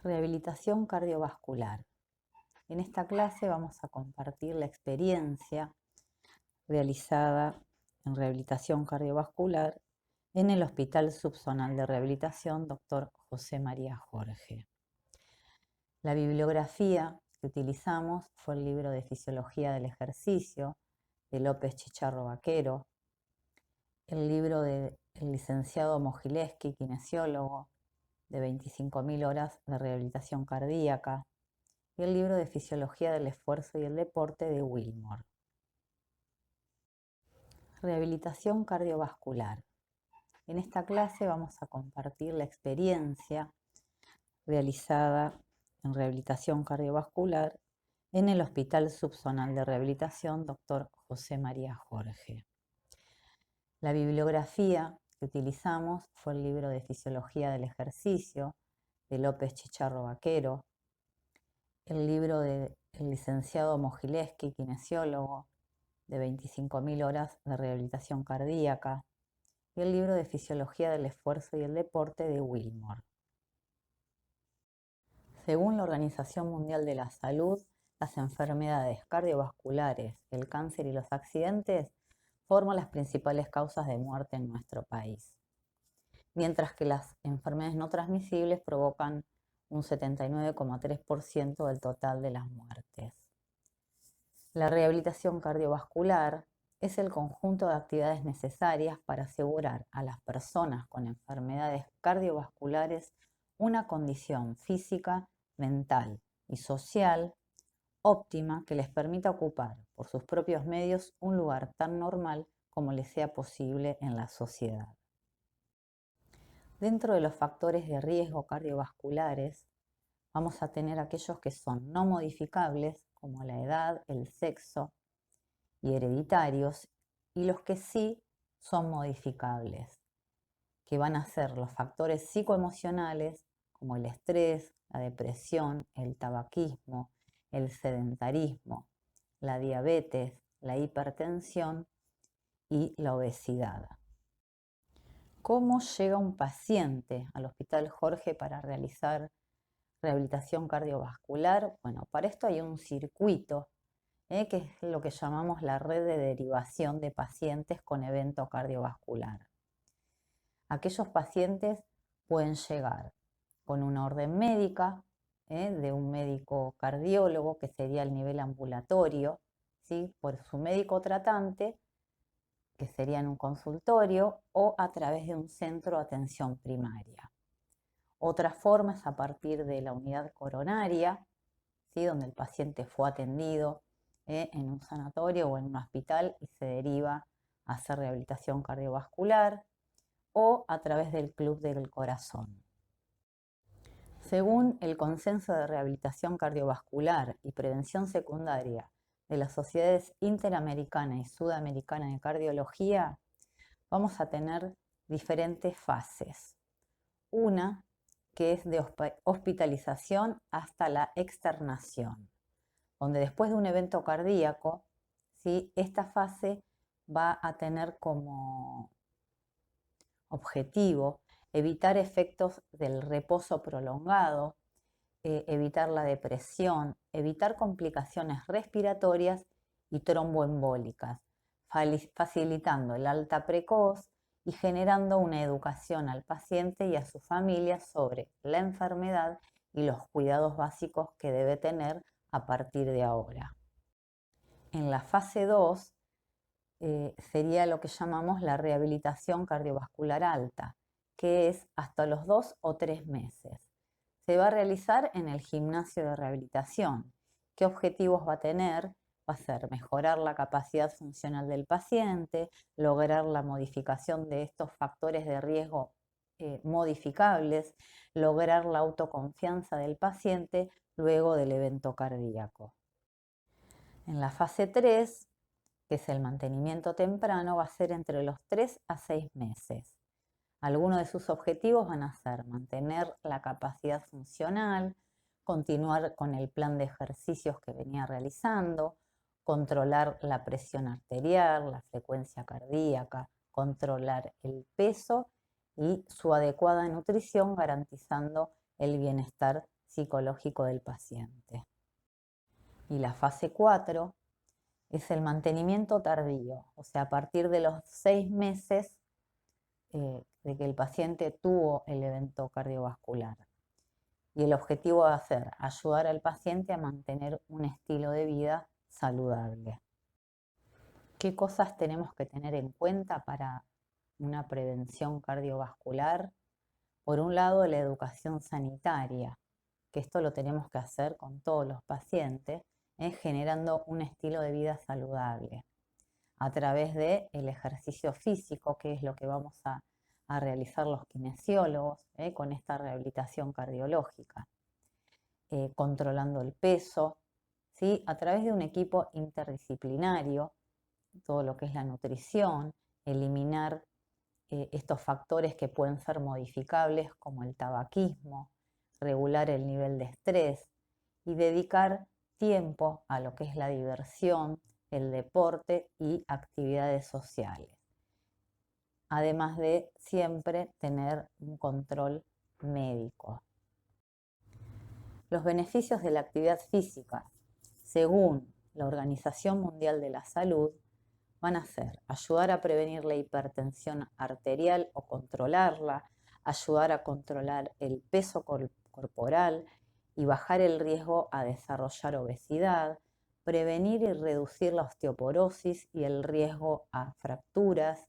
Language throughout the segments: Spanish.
Rehabilitación cardiovascular. En esta clase vamos a compartir la experiencia realizada en rehabilitación cardiovascular en el Hospital Subzonal de Rehabilitación Dr. José María Jorge. La bibliografía que utilizamos fue el libro de Fisiología del Ejercicio de López Chicharro Vaquero, el libro del licenciado Mogileski, kinesiólogo, de 25.000 horas de rehabilitación cardíaca, y el libro de Fisiología del Esfuerzo y el Deporte de Wilmore. Rehabilitación cardiovascular. En esta clase vamos a compartir la experiencia realizada en rehabilitación cardiovascular en el Hospital Subzonal de Rehabilitación Dr. José María Jorge. La bibliografía que utilizamos fue el libro de Fisiología del Ejercicio de López Chicharro Vaquero, el libro del licenciado Mogileski, kinesiólogo, de 25.000 horas de rehabilitación cardíaca, y el libro de Fisiología del Esfuerzo y el Deporte de Wilmore. Según la Organización Mundial de la Salud, las enfermedades cardiovasculares, el cáncer y los accidentes forman las principales causas de muerte en nuestro país, mientras que las enfermedades no transmisibles provocan un 79,3% del total de las muertes. La rehabilitación cardiovascular es el conjunto de actividades necesarias para asegurar a las personas con enfermedades cardiovasculares una condición física, mental y social óptima que les permita ocupar por sus propios medios un lugar tan normal como les sea posible en la sociedad. Dentro de los factores de riesgo cardiovasculares, vamos a tener aquellos que son no modificables, como la edad, el sexo y hereditarios, y los que sí son modificables, que van a ser los factores psicoemocionales, como el estrés, la depresión, el tabaquismo, el sedentarismo, la diabetes, la hipertensión y la obesidad. ¿Cómo llega un paciente al Hospital Jorge para realizar rehabilitación cardiovascular? Bueno, para esto hay un circuito, que es lo que llamamos la red de derivación de pacientes con evento cardiovascular. Aquellos pacientes pueden llegar con una orden médica, de un médico cardiólogo, que sería el nivel ambulatorio, ¿sí? Por su médico tratante, que sería en un consultorio, o a través de un centro de atención primaria. Otra forma es a partir de la unidad coronaria, ¿sí? Donde el paciente fue atendido en un sanatorio o en un hospital y se deriva a hacer rehabilitación cardiovascular, o a través del Club del Corazón. Según el Consenso de Rehabilitación Cardiovascular y Prevención Secundaria de las Sociedades Interamericana y Sudamericana de Cardiología, vamos a tener diferentes fases. Una que es de hospitalización hasta la externación, donde después de un evento cardíaco, ¿sí? Esta fase va a tener como objetivo evitar efectos del reposo prolongado, evitar la depresión, evitar complicaciones respiratorias y tromboembólicas, facilitando el alta precoz y generando una educación al paciente y a su familia sobre la enfermedad y los cuidados básicos que debe tener a partir de ahora. En la fase 2 sería lo que llamamos la rehabilitación cardiovascular alta, que es hasta los 2 o 3 meses. Se va a realizar en el gimnasio de rehabilitación. ¿Qué objetivos va a tener? Va a ser mejorar la capacidad funcional del paciente, lograr la modificación de estos factores de riesgo modificables, lograr la autoconfianza del paciente luego del evento cardíaco. En la fase 3, que es el mantenimiento temprano, va a ser entre los 3 a 6 meses. Algunos de sus objetivos van a ser mantener la capacidad funcional, continuar con el plan de ejercicios que venía realizando, controlar la presión arterial, la frecuencia cardíaca, controlar el peso y su adecuada nutrición, garantizando el bienestar psicológico del paciente. Y la fase 4 es el mantenimiento tardío, o sea, a partir de los 6 meses de que el paciente tuvo el evento cardiovascular. Y el objetivo va a ser ayudar al paciente a mantener un estilo de vida saludable. ¿Qué cosas tenemos que tener en cuenta para una prevención cardiovascular? Por un lado, la educación sanitaria, que esto lo tenemos que hacer con todos los pacientes, generando un estilo de vida saludable a través del ejercicio físico, que es lo que vamos a realizar los kinesiólogos con esta rehabilitación cardiológica, controlando el peso, ¿sí? A través de un equipo interdisciplinario, todo lo que es la nutrición, eliminar estos factores que pueden ser modificables como el tabaquismo, regular el nivel de estrés y dedicar tiempo a lo que es la diversión, el deporte y actividades sociales. Además de siempre tener un control médico. Los beneficios de la actividad física, según la Organización Mundial de la Salud, van a ser ayudar a prevenir la hipertensión arterial o controlarla, ayudar a controlar el peso corporal y bajar el riesgo a desarrollar obesidad, prevenir y reducir la osteoporosis y el riesgo a fracturas,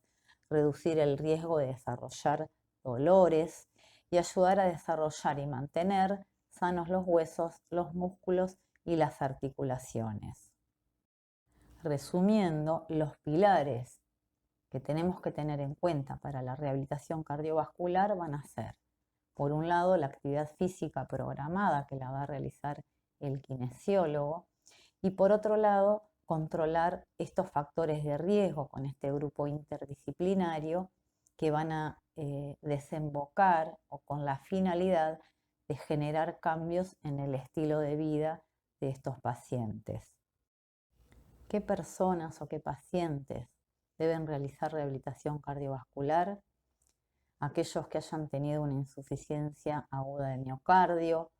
reducir el riesgo de desarrollar dolores y ayudar a desarrollar y mantener sanos los huesos, los músculos y las articulaciones. Resumiendo, los pilares que tenemos que tener en cuenta para la rehabilitación cardiovascular van a ser, por un lado, la actividad física programada que la va a realizar el kinesiólogo y por otro lado, controlar estos factores de riesgo con este grupo interdisciplinario que van a desembocar o con la finalidad de generar cambios en el estilo de vida de estos pacientes. ¿Qué personas o qué pacientes deben realizar rehabilitación cardiovascular? Aquellos que hayan tenido una insuficiencia aguda de miocardio,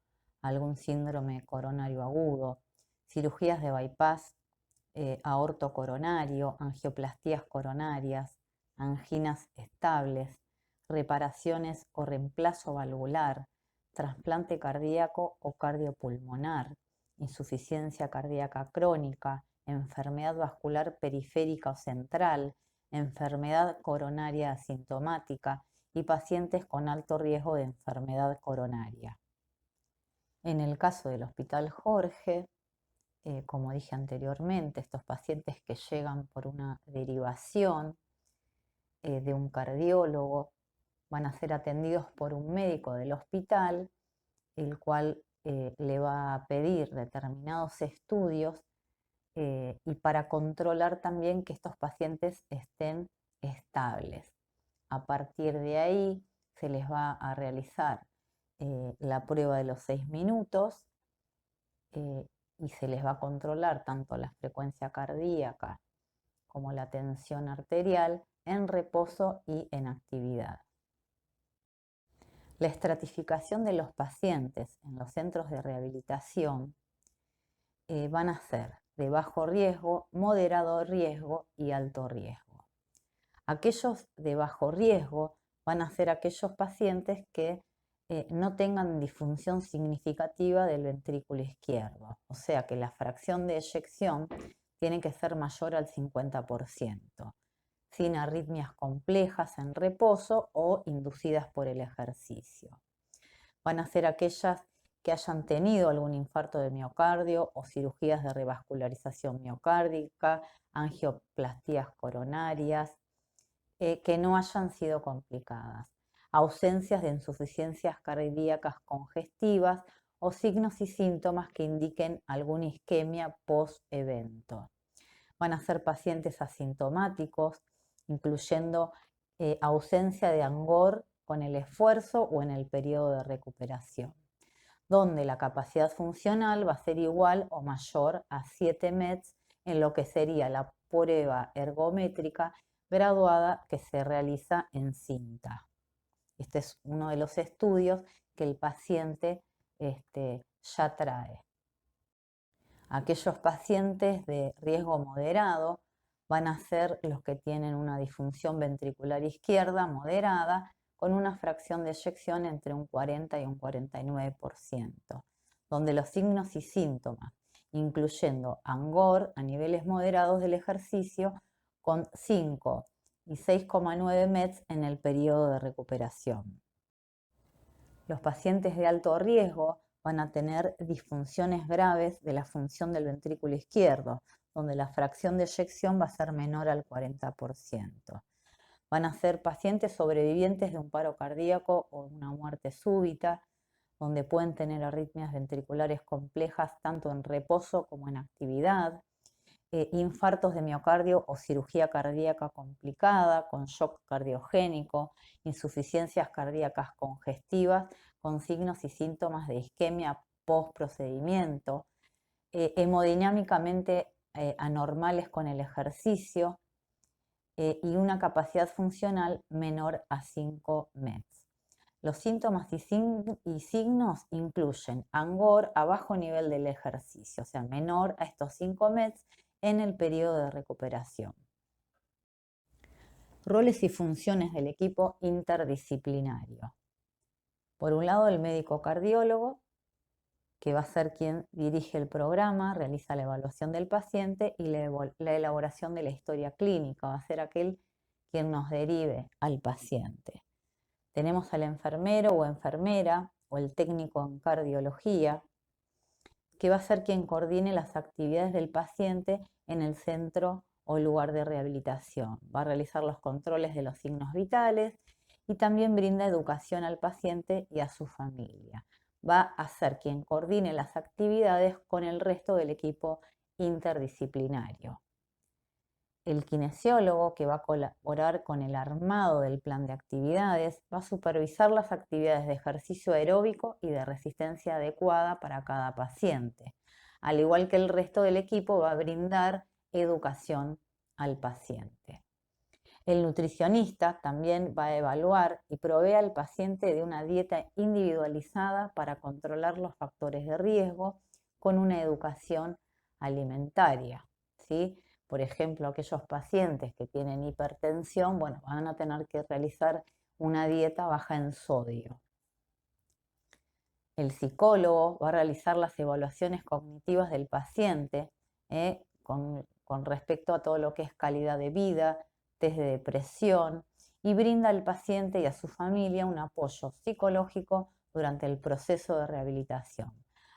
algún síndrome coronario agudo, cirugías de bypass aorto coronario, angioplastías coronarias, anginas estables, reparaciones o reemplazo valvular, trasplante cardíaco o cardiopulmonar, insuficiencia cardíaca crónica, enfermedad vascular periférica o central, enfermedad coronaria asintomática y pacientes con alto riesgo de enfermedad coronaria. En el caso del Hospital Jorge, como dije anteriormente, estos pacientes que llegan por una derivación de un cardiólogo van a ser atendidos por un médico del hospital, el cual le va a pedir determinados estudios y para controlar también que estos pacientes estén estables. A partir de ahí se les va a realizar la prueba de los 6 minutos y se les va a controlar tanto la frecuencia cardíaca como la tensión arterial en reposo y en actividad. La estratificación de los pacientes en los centros de rehabilitación van a ser de bajo riesgo, moderado riesgo y alto riesgo. Aquellos de bajo riesgo van a ser aquellos pacientes que no tengan disfunción significativa del ventrículo izquierdo, o sea que la fracción de eyección tiene que ser mayor al 50%, sin arritmias complejas en reposo o inducidas por el ejercicio. Van a ser aquellas que hayan tenido algún infarto de miocardio o cirugías de revascularización miocárdica, angioplastías coronarias, que no hayan sido complicadas, ausencias de insuficiencias cardíacas congestivas o signos y síntomas que indiquen alguna isquemia post-evento. Van a ser pacientes asintomáticos, incluyendo ausencia de angor con el esfuerzo o en el periodo de recuperación, donde la capacidad funcional va a ser igual o mayor a 7 METs en lo que sería la prueba ergométrica graduada que se realiza en cinta. Este es uno de los estudios que el paciente ya trae. Aquellos pacientes de riesgo moderado van a ser los que tienen una disfunción ventricular izquierda moderada con una fracción de eyección entre un 40 y un 49%, donde los signos y síntomas, incluyendo angor a niveles moderados del ejercicio, con 5 y 6,9 METs en el periodo de recuperación. Los pacientes de alto riesgo van a tener disfunciones graves de la función del ventrículo izquierdo, donde la fracción de eyección va a ser menor al 40%. Van a ser pacientes sobrevivientes de un paro cardíaco o una muerte súbita, donde pueden tener arritmias ventriculares complejas tanto en reposo como en actividad, infartos de miocardio o cirugía cardíaca complicada con shock cardiogénico, insuficiencias cardíacas congestivas con signos y síntomas de isquemia post procedimiento, hemodinámicamente anormales con el ejercicio y una capacidad funcional menor a 5 METs. Los síntomas y signos incluyen angor a bajo nivel del ejercicio, o sea, menor a estos 5 METs en el periodo de recuperación. Roles y funciones del equipo interdisciplinario. Por un lado, el médico cardiólogo, que va a ser quien dirige el programa, realiza la evaluación del paciente y la elaboración de la historia clínica, va a ser aquel quien nos derive al paciente. Tenemos al enfermero o enfermera o el técnico en cardiología, que va a ser quien coordine las actividades del paciente en el centro o lugar de rehabilitación. Va a realizar los controles de los signos vitales y también brinda educación al paciente y a su familia. Va a ser quien coordine las actividades con el resto del equipo interdisciplinario. El kinesiólogo, que va a colaborar con el armado del plan de actividades, va a supervisar las actividades de ejercicio aeróbico y de resistencia adecuada para cada paciente. Al igual que el resto del equipo, va a brindar educación al paciente. El nutricionista también va a evaluar y provee al paciente de una dieta individualizada para controlar los factores de riesgo con una educación alimentaria, ¿sí? Por ejemplo, aquellos pacientes que tienen hipertensión, bueno, van a tener que realizar una dieta baja en sodio. El psicólogo va a realizar las evaluaciones cognitivas del paciente con respecto a todo lo que es calidad de vida, test de depresión, y brinda al paciente y a su familia un apoyo psicológico durante el proceso de rehabilitación,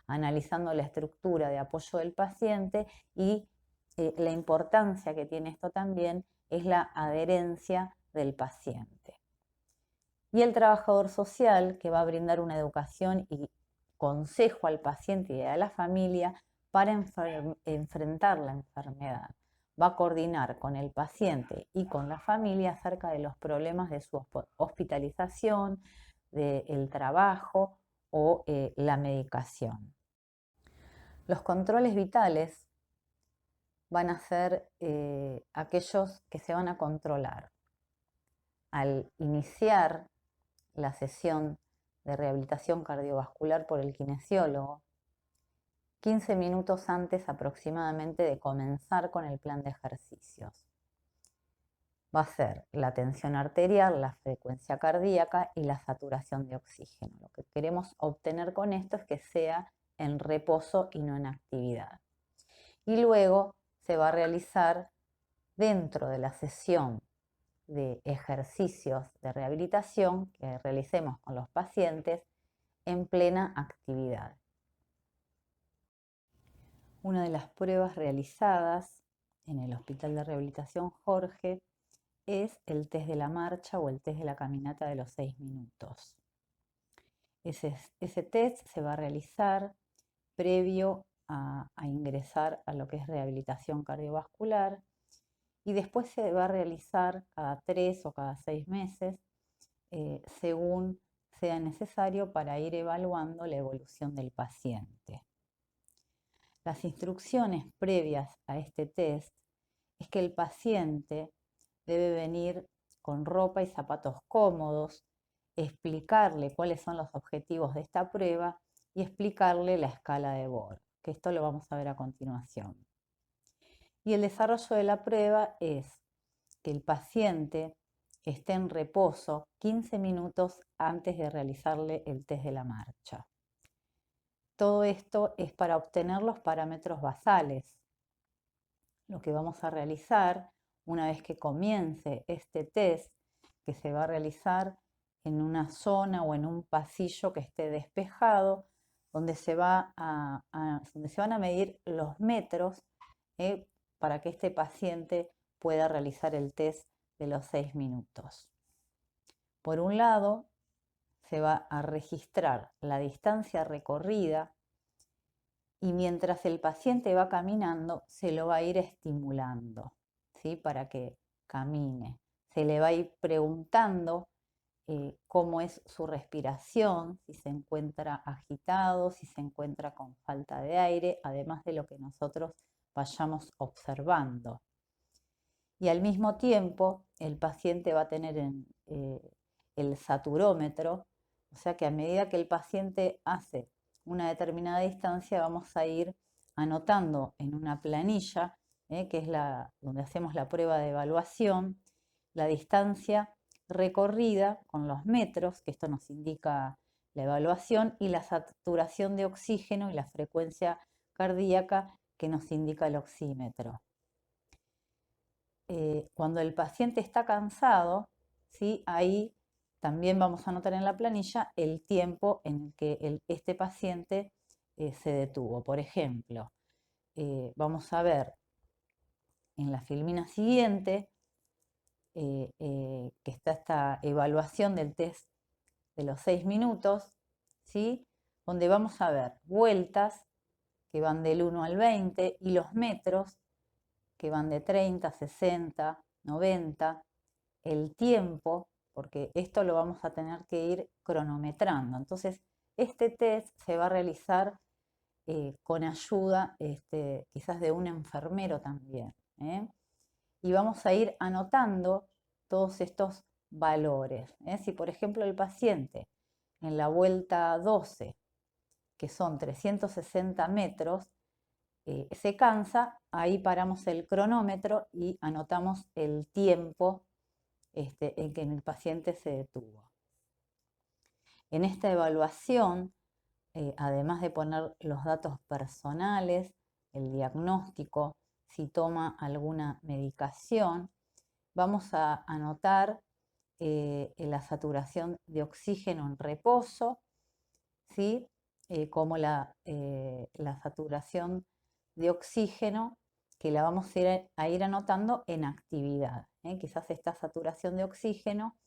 analizando la estructura de apoyo del paciente y la importancia que tiene esto también es la adherencia del paciente. Y el trabajador social, que va a brindar una educación y consejo al paciente y a la familia para enfrentar la enfermedad. Va a coordinar con el paciente y con la familia acerca de los problemas de su hospitalización, del trabajo o la medicación. Los controles vitales van a ser aquellos que se van a controlar al iniciar la sesión de rehabilitación cardiovascular por el kinesiólogo, 15 minutos antes aproximadamente de comenzar con el plan de ejercicios. Va a ser la tensión arterial, la frecuencia cardíaca y la saturación de oxígeno. Lo que queremos obtener con esto es que sea en reposo y no en actividad. Y luego se va a realizar dentro de la sesión de ejercicios de rehabilitación que realicemos con los pacientes en plena actividad. Una de las pruebas realizadas en el Hospital de Rehabilitación Jorge es el test de la marcha o el test de la caminata de los 6 minutos. Ese test se va a realizar previo a ingresar a lo que es rehabilitación cardiovascular y después se va a realizar cada 3 o cada 6 meses según sea necesario para ir evaluando la evolución del paciente. Las instrucciones previas a este test es que el paciente debe venir con ropa y zapatos cómodos, explicarle cuáles son los objetivos de esta prueba y explicarle la escala de Borg, que esto lo vamos a ver a continuación. Y el desarrollo de la prueba es que el paciente esté en reposo 15 minutos antes de realizarle el test de la marcha. Todo esto es para obtener los parámetros basales. Lo que vamos a realizar una vez que comience este test, que se va a realizar en una zona o en un pasillo que esté despejado, donde se van a medir los metros para que este paciente pueda realizar el test de los 6 minutos. Por un lado, se va a registrar la distancia recorrida y mientras el paciente va caminando, se lo va a ir estimulando, ¿sí? Para que camine. Se le va a ir preguntando cómo es su respiración, si se encuentra agitado, si se encuentra con falta de aire, además de lo que nosotros vayamos observando. Y al mismo tiempo, el paciente va a tener el saturómetro, o sea que a medida que el paciente hace una determinada distancia, vamos a ir anotando en una planilla, que es donde hacemos la prueba de evaluación, la distancia recorrida con los metros, que esto nos indica la evaluación, y la saturación de oxígeno y la frecuencia cardíaca, que nos indica el oxímetro. Cuando el paciente está cansado, ¿sí? Ahí también vamos a anotar en la planilla el tiempo en el que este paciente se detuvo. Por ejemplo, vamos a ver en la filmina siguiente que está esta evaluación del test de los 6 minutos, ¿sí? Donde vamos a ver vueltas que van del 1 al 20 y los metros que van de 30, 60, 90, el tiempo, porque esto lo vamos a tener que ir cronometrando. Entonces, este test se va a realizar con ayuda quizás de un enfermero también. Y vamos a ir anotando todos estos valores. Si, por ejemplo, el paciente en la vuelta 12, que son 360 metros, se cansa, ahí paramos el cronómetro y anotamos el tiempo en que el paciente se detuvo. En esta evaluación, además de poner los datos personales, el diagnóstico, si toma alguna medicación, vamos a anotar la saturación de oxígeno en reposo, ¿sí? Como la saturación de oxígeno que la vamos a ir anotando en actividad. Quizás esta saturación de oxígeno,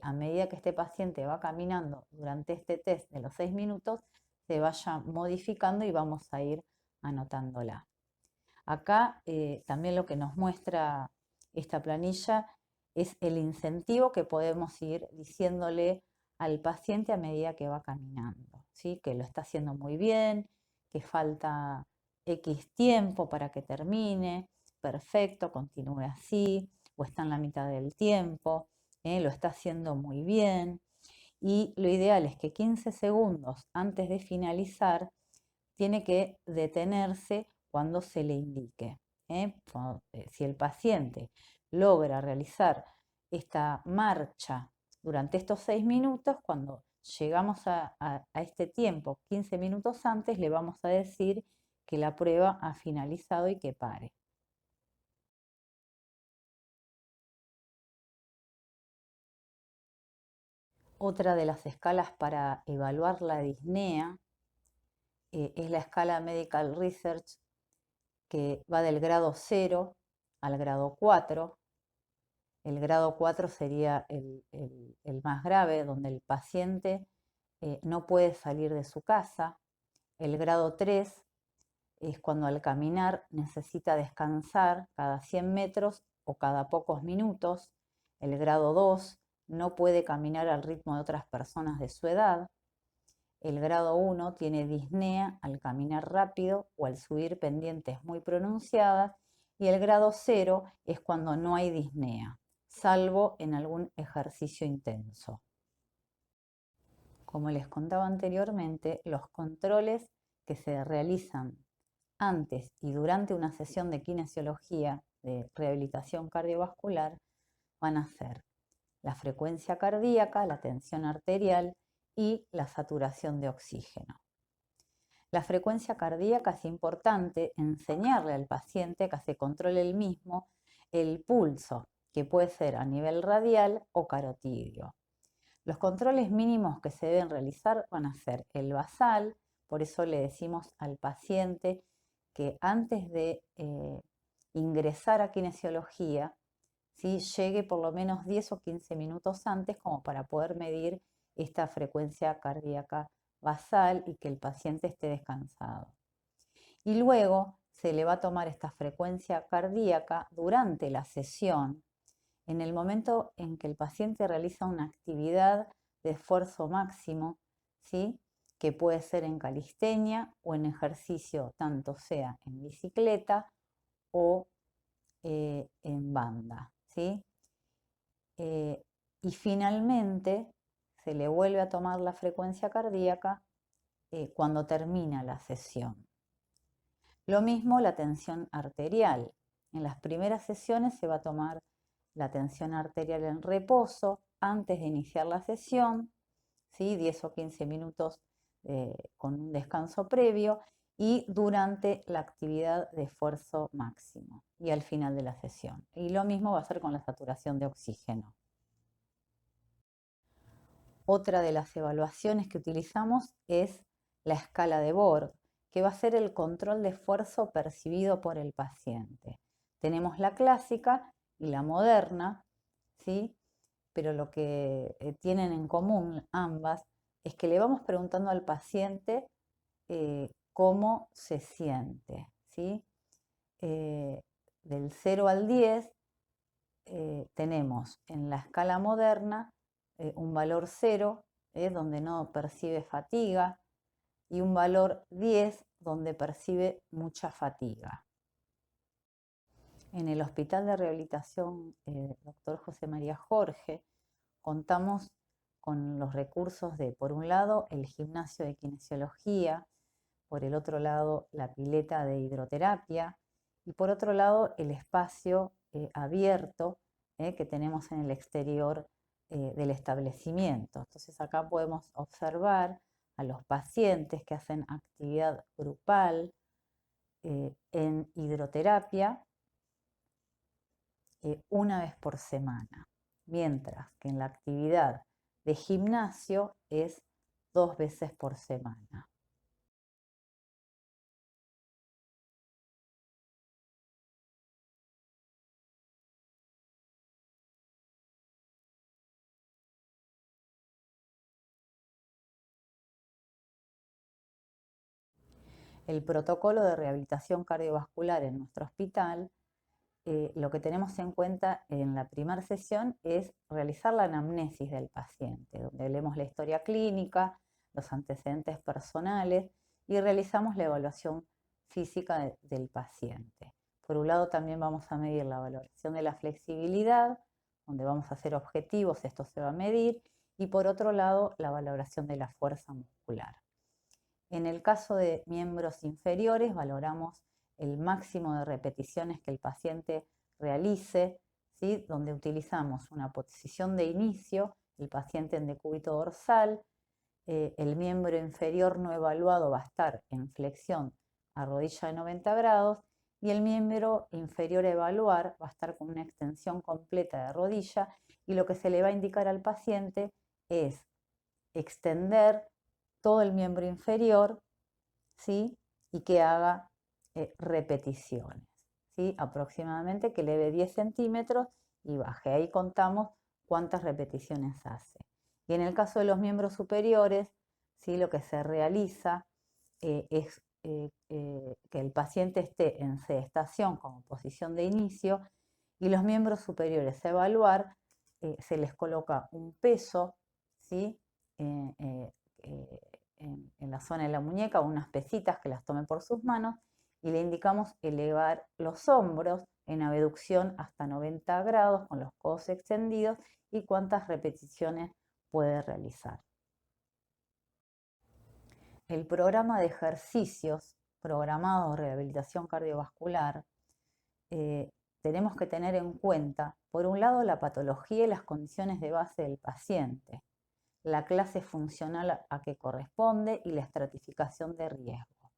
a medida que este paciente va caminando durante este test de los 6 minutos, se vaya modificando y vamos a ir anotándola. Acá también lo que nos muestra esta planilla es el incentivo que podemos ir diciéndole al paciente a medida que va caminando, ¿sí? Que lo está haciendo muy bien, que falta X tiempo para que termine, perfecto, continúe así, o está en la mitad del tiempo, lo está haciendo muy bien. Y lo ideal es que 15 segundos antes de finalizar tiene que detenerse cuando se le indique. Si el paciente logra realizar esta marcha durante estos 6 minutos, cuando llegamos a este tiempo, 15 minutos antes, le vamos a decir que la prueba ha finalizado y que pare. Otra de las escalas para evaluar la disnea es la escala Medical Research, que va del grado 0 al grado 4. El grado 4 sería el más grave, donde el paciente no puede salir de su casa. El grado 3 es cuando al caminar necesita descansar cada 100 metros o cada pocos minutos. El grado 2 no puede caminar al ritmo de otras personas de su edad. El grado 1 tiene disnea al caminar rápido o al subir pendientes muy pronunciadas. Y el grado 0 es cuando no hay disnea, salvo en algún ejercicio intenso. como les contaba anteriormente, los controles que se realizan antes y durante una sesión de kinesiología de rehabilitación cardiovascular van a ser la frecuencia cardíaca, la tensión arterial y la saturación de oxígeno. La frecuencia cardíaca es importante enseñarle al paciente que se controle él mismo el pulso, que puede ser a nivel radial o carotidio. Los controles mínimos que se deben realizar van a ser el basal, por eso le decimos al paciente que antes de ingresar a kinesiología, ¿sí?, llegue por lo menos 10 o 15 minutos antes como para poder medir esta frecuencia cardíaca basal y que el paciente esté descansado. Y luego se le va a tomar esta frecuencia cardíaca durante la sesión, en el momento en que el paciente realiza una actividad de esfuerzo máximo, ¿sí?, que puede ser en calistenia o en ejercicio, tanto sea en bicicleta o en banda, ¿sí? Y finalmente se le vuelve a tomar la frecuencia cardíaca cuando termina la sesión. Lo mismo la tensión arterial. En las primeras sesiones se va a tomar la tensión arterial en reposo antes de iniciar la sesión, ¿sí?, 10 o 15 minutos con un descanso previo, y durante la actividad de esfuerzo máximo y al final de la sesión. Y lo mismo va a ser con la saturación de oxígeno. Otra de las evaluaciones que utilizamos es la escala de Borg, que va a ser el control de esfuerzo percibido por el paciente. Tenemos la clásica y la moderna, ¿sí? Pero lo que tienen en común ambas es que le vamos preguntando al paciente cómo se siente, ¿sí? Del 0 al 10 tenemos en la escala moderna un valor 0, donde no percibe fatiga, y un valor 10, donde percibe mucha fatiga. En el Hospital de Rehabilitación Dr. José María Jorge contamos con los recursos de, por un lado, el gimnasio de kinesiología, por el otro lado, la pileta de hidroterapia, y por otro lado, el espacio abierto que tenemos en el exterior del establecimiento. Entonces acá podemos observar a los pacientes que hacen actividad grupal en hidroterapia una vez por semana, mientras que en la actividad de gimnasio es 2 veces por semana. El protocolo de rehabilitación cardiovascular en nuestro hospital, lo que tenemos en cuenta en la primera sesión es realizar la anamnesis del paciente, donde leemos la historia clínica, los antecedentes personales y realizamos la evaluación física del paciente. Por un lado también vamos a medir la valoración de la flexibilidad, donde vamos a hacer objetivos, esto se va a medir, y por otro lado la valoración de la fuerza muscular. En el caso de miembros inferiores, valoramos el máximo de repeticiones que el paciente realice, ¿sí?, donde utilizamos una posición de inicio, el paciente en decúbito dorsal, el miembro inferior no evaluado va a estar en flexión a rodilla de 90 grados y el miembro inferior a evaluar va a estar con una extensión completa de rodilla, y lo que se le va a indicar al paciente es extender todo el miembro inferior, ¿sí?, y que haga repeticiones, ¿sí?, aproximadamente que eleve 10 centímetros y baje. Ahí contamos cuántas repeticiones hace. Y en el caso de los miembros superiores, ¿sí?, lo que se realiza es que el paciente esté en sedestación como posición de inicio, y los miembros superiores a evaluar se les coloca un peso, ¿sí?, en la zona de la muñeca, unas pesitas que las tome por sus manos, y le indicamos elevar los hombros en abducción hasta 90 grados con los codos extendidos y cuántas repeticiones puede realizar. el programa de ejercicios programados de rehabilitación cardiovascular, tenemos que tener en cuenta, por un lado, la patología y las condiciones de base del paciente, la clase funcional a que corresponde y la estratificación de riesgo.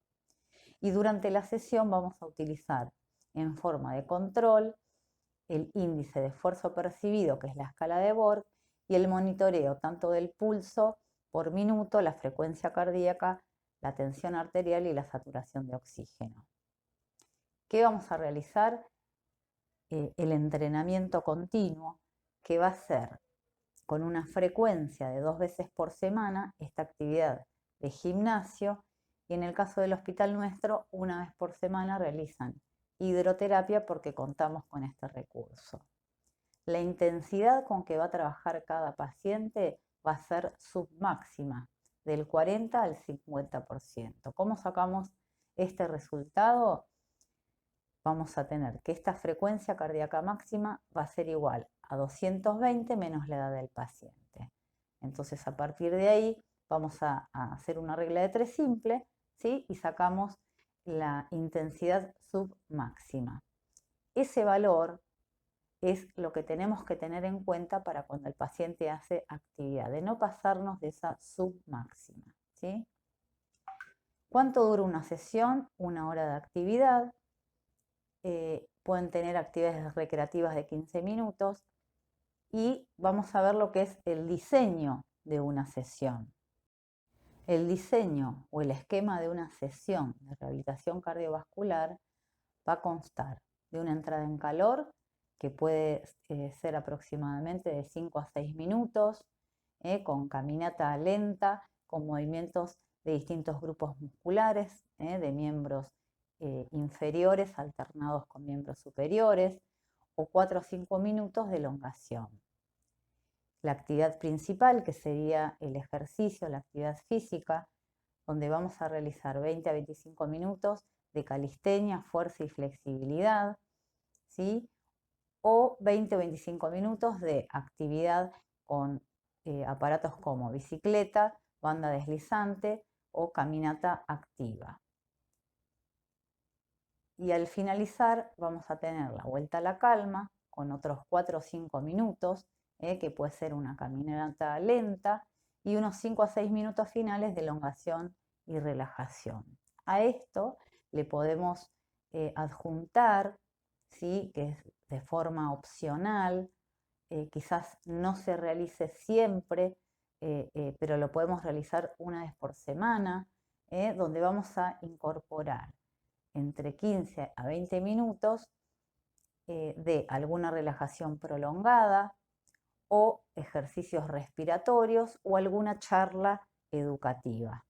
Y durante la sesión vamos a utilizar en forma de control el índice de esfuerzo percibido, que es la escala de Borg, y el monitoreo tanto del pulso por minuto, la frecuencia cardíaca, la tensión arterial y la saturación de oxígeno. ¿Qué vamos a realizar? El entrenamiento continuo, que va a ser con una frecuencia de 2 veces por semana esta actividad de gimnasio, y en el caso del hospital nuestro, una vez por semana realizan hidroterapia porque contamos con este recurso. La intensidad con que va a trabajar cada paciente va a ser submáxima, del 40 al 50%. ¿Cómo sacamos este resultado? Vamos a tener que esta frecuencia cardíaca máxima va a ser igual a 220 menos la edad del paciente. Entonces, a partir de ahí, vamos a hacer una regla de 3 simple, ¿sí? Y sacamos la intensidad submáxima. Ese valor es lo que tenemos que tener en cuenta para cuando el paciente hace actividad, de no pasarnos de esa submáxima, ¿sí? ¿Cuánto dura una sesión? 1 hora de actividad. Pueden tener actividades recreativas de 15 minutos y vamos a ver lo que es el diseño de una sesión. El diseño o el esquema de una sesión de rehabilitación cardiovascular va a constar de una entrada en calor que puede ser aproximadamente de 5 a 6 minutos, con caminata lenta, con movimientos de distintos grupos musculares, de miembros inferiores alternados con miembros superiores, o 4 o 5 minutos de elongación. La actividad principal, que sería el ejercicio, la actividad física, donde vamos a realizar 20 a 25 minutos de calistenia, fuerza y flexibilidad, ¿sí? O 20 o 25 minutos de actividad con aparatos como bicicleta, banda deslizante o caminata activa. Y al finalizar vamos a tener la vuelta a la calma con otros 4 o 5 minutos, que puede ser una caminata lenta, y unos 5 a 6 minutos finales de elongación y relajación. A esto le podemos adjuntar, ¿sí? Que es de forma opcional, quizás no se realice siempre, pero lo podemos realizar una vez por semana, donde vamos a incorporar entre 15 a 20 minutos de alguna relajación prolongada o ejercicios respiratorios o alguna charla educativa.